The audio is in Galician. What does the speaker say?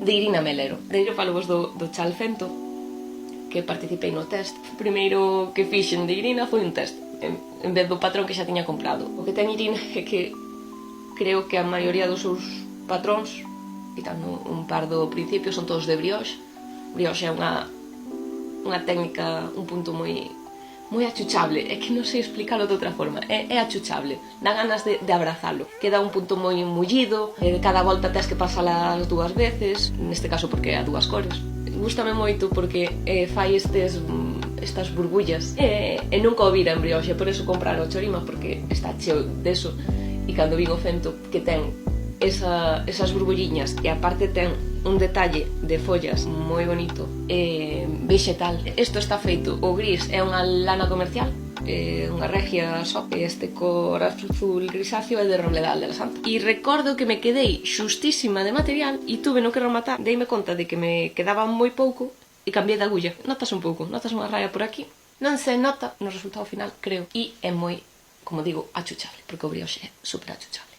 de Irina Melero. De falo vos do chal fento, que participei no test. O primeiro que fixen de Irina foi un test, en vez do patrón que xa tiña comprado. O que ten Irina é que creo que a maioría dos seus patróns, quitando un par do principio, son todos de brioche. Brioche é unha técnica, un punto moi achuchable, é que non sei explicarlo de outra forma, é achuchable, dá ganas de abrazalo, queda un punto moi mullido, cada volta tens que pasala as dúas veces, neste caso porque é a dúas cores. Gústame moito porque fai estas burbullas e nunca o vira en brioche, por eso comprar o chorima, porque está cheo deso, e cando vin o fento que ten esas burbulliñas e aparte ten un detalle de follas moi bonito vegetal. Isto está feito, o gris é unha lana comercial, unha regia só, este cor azul grisáceo é de Robledal de la Santa. E recordo que me quedei xustísima de material e tuve no que rematar, deime conta de que me quedaba moi pouco e cambiei de agulla. Notas un pouco, notas unha raya por aquí, non se nota no resultado final, creo, e é moi, como digo, achuchable, porque o brioche é super achuchable.